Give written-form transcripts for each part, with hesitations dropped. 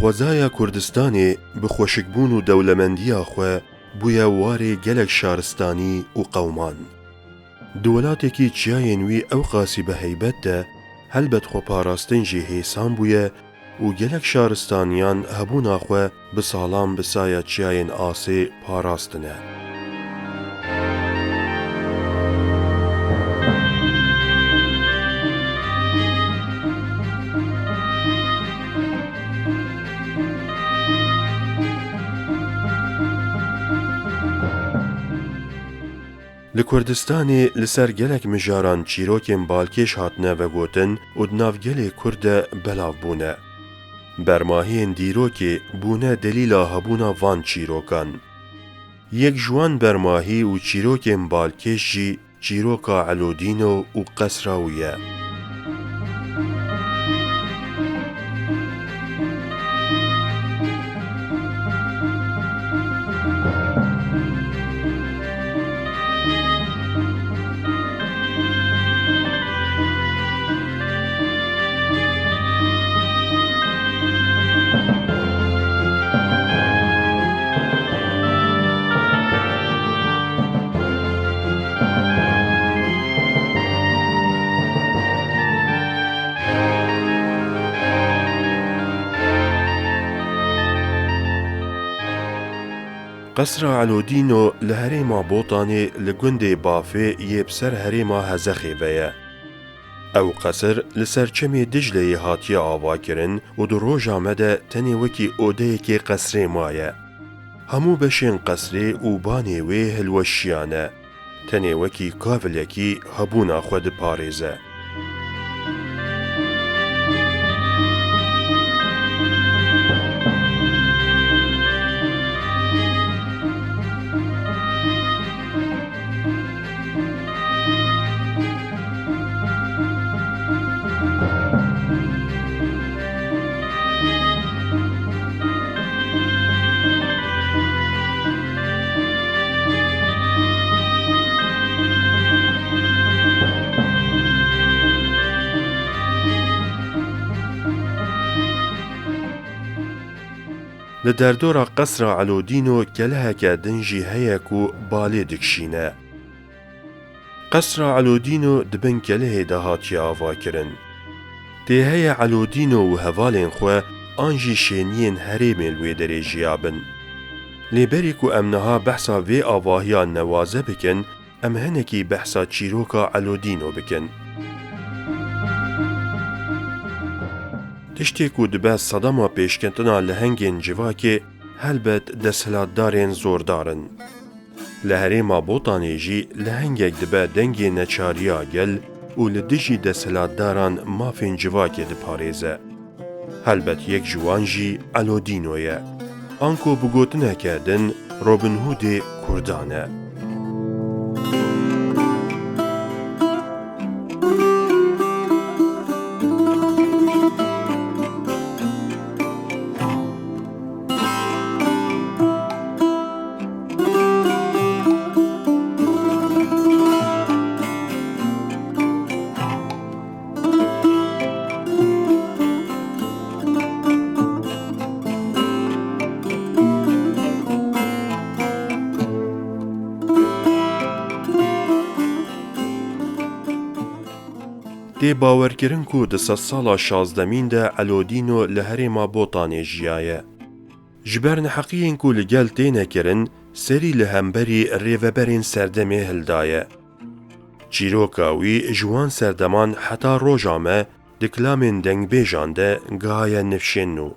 خۆزایە کوردستانê bi xweşikbûn û dewlemendiya xwe bûye warê gelek şaristانî û qewman. Di welatekî çiyayên wî ew qasî bi heybet de helbet xweparastin jî hêsan bûye û gelek şaristaniyan hebûna xwe bi salan bi saya çiyayên asê parastine. Li Kurdistanê li ser gelek mijaran çîrokên balkêş hatine vegotin û di navgelê Kurd de belav bûne. Bermahiyên dîrokê bûne delîla hebûna van çîrokan. Yek ji wan bermahî û çîrokên balkêş jî çîroka Elodîno û qesra wî ye. قەسرا ئەلۆدینۆ لە هەرێما بۆتانê li gundê Bafê yê bi ser herêma Hezexê ve ye. Ew qesir li ser çemê Dicleyê hatiye avakirin û di roja me de tenê wekî odeyekê qesrê maye. Hemû beşên qesrê û banê wê hilweşiyan e. Tenê wekî kavilekî hebûna xwe diparêze. Li derdora qesra Elodîno geleheke din jî heye ku balê dikişîne. Qesra Elodîno di bin gelehê de hatiye avakirin. Tê heye Elodîno û hevalên xwe an jî şêniyên herêmên wê derê jiyabin. Lêberî ku em niha behsa vê avahiya newaze bikin, em hinekî behsa çîroka Elodîno bikin. Tiştê ku dibe sedema pêşketina lehengên civakê helbet desthilatdarên zordarin. Li herêma Botanê jî lehengek dibe dengê neçariya gel û li dijî desthilatdaran mafên civakê diparêze. Helbet yek ji wan jî Elodîno ye. Anko bi gotineke din Robin Hoodê Kurdan e. تی باورکرن کو د سالا 16 ده علودینو لهرما بوتانه جیایه. جبرن حقیقین کو لگل تینه کرن سری لهمبری ریوبرین سردمه هلدایه. چیروکاوی جوان سردمان حتا روژامه دکلامین دنگ بیجانده گای نفشنو.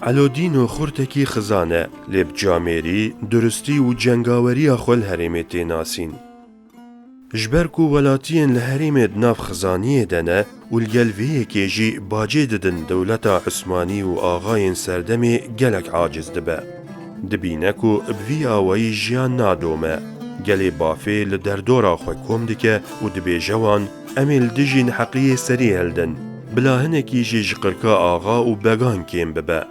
علودینو خورتکی خزانه لب جامری درستی و جنگاوری آخول هریمت ناسین. جبرکو ولاتین لحریمت ناف خزانیه دنه و الگلویه که جی باجه ددن دولتا عثمانی و آغاین سردمی گلک عاجز دبه. دبینکو بوی آوائی جیان نادومه. گلی بافه لدردورا خواه کم دکه و دبی جوان امیل دجین حقیه سری هلدن. بلاهنکی جی جقرکا آغا و بگان کم ببه.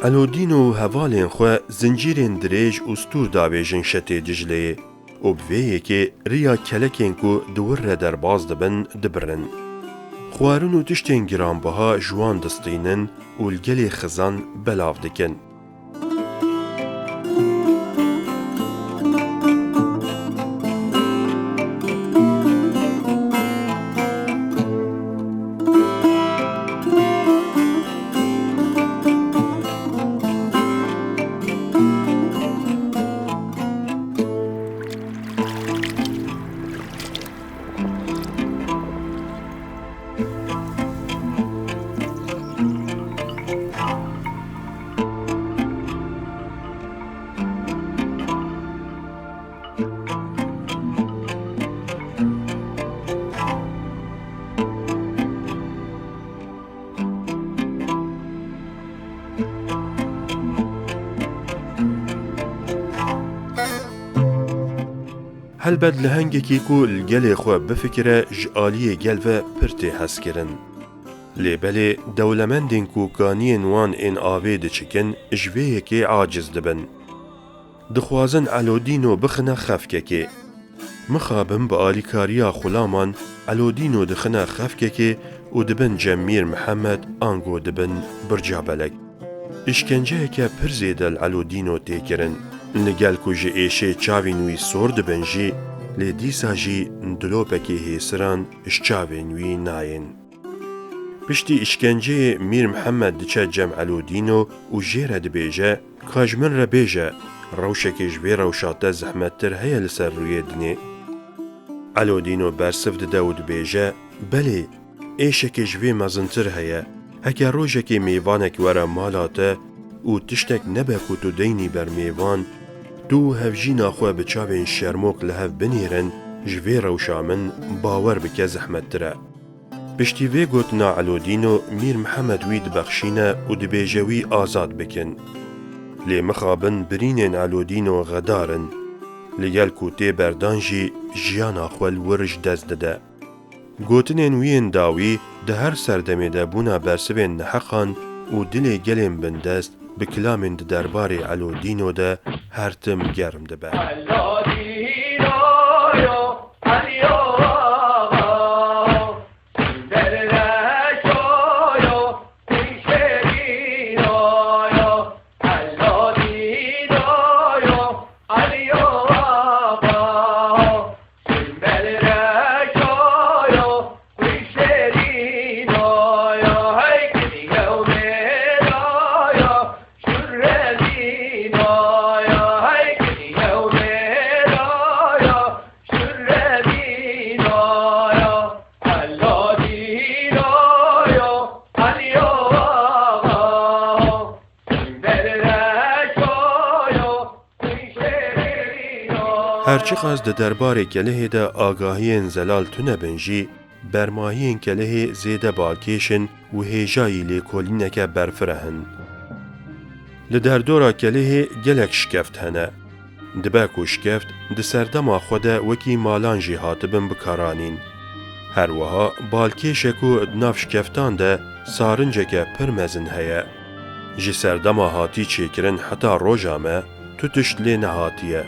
علودینو هوالین خواه زنجیرین دریج استور داویجن شتی دجله و بویه که ریا کلکین کو دور در باز دبن دبرن. خوارن و تشتین گرانبها جوان دستینن و الگلی خزان بلاف دکن. هلبد لهنگکی کو الگل خو بفکره جالیه گل و پرته حس کرن. لیبل دولمندین کو کانین وان این آوید چکن جویه که عاجز دبن. دخوازن علودینو بخنه خفکه که. مخابن با آلیکاریا خلامان علودینو دخنه خفکه که و دبن جمیر محمد آنگو دبن برجابلک. اشکنجه که پرزیدل علودینو تیکرن. نگل کو جه ایشه چاوینوی سور دبن جی لی دیسا جی دلوپکی هیسران اشچاوینوی ناین. پشتی اشکنجه میر محمد دچه جمع علودینو و جیره دبیجه کاجمن را بیجه روشکی جوی روشاته زحمت تر هیا لسر روی دنی. علودینو برسف داود بیجه بله ایشکی جوی مزنتر هیا هکه روشکی میوانک ورا مالاته و تشتک نبکو تو دینی بر میوان دو هفجینا خواه بچاوین شرموک لحف بنیرن جوی روشامن باور بکه زحمت تره. پشتی وی گوتنا علودینو میر محمد وید بخشینه و دبیجوی آزاد بکن. لی مخابن برینین علودینو غدارن. لیگل کوتی بردانجی جیانا خوال ورش دست دده. گوتنین وین داوی ده هر سردمی ده بونا برسوین نحقان و دلی گلیم بندست بکلامین ده درباری علودینو ده هرتم گرم ده به. هرچی قاز ده دربار کله ده آگاهی زلال تونه بنجی برماهی کله زیده بالکیشن و هیجایی لیکولینک برفرهن. لدردورا کله گلک شکفت هنه. دباکو شکفت ده سردما خوده وکی مالان جی هاتبن بکارانین. هەروەها بالکێشێک و ناو شکەفتان de سارنجێکە pir mezin heye. Ji serdema hatî çêkirin heta roja me tu tişt lê nehatiye.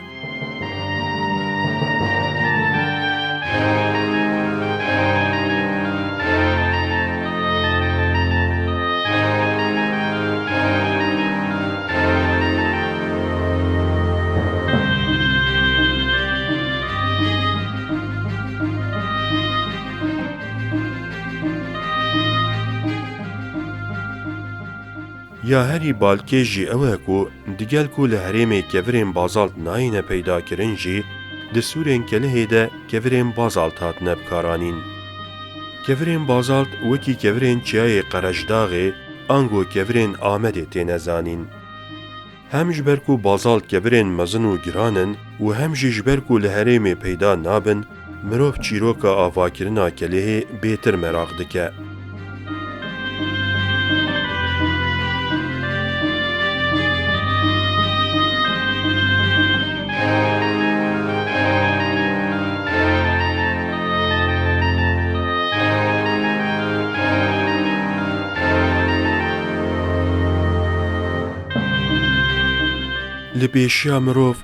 Ya herî balkê jî ew e ku digel ku li herêmê kevirên bazalt nayêne peydakirin jî, di Sûrên Kelihê de kevirên bazalt hatine bikaranîn. Kevirên bazalt wekî kevirên Çiyayê Qereşdağê ango kevirên Amedê têne zanîn. Hem ji ber ku bazalt kevirên mezin û giranin û hem jî ji ber ku li herêmê peyda nabin, mirov çîroka avakirina Kelihê bêtir meraq dike. Li pêşiya mirov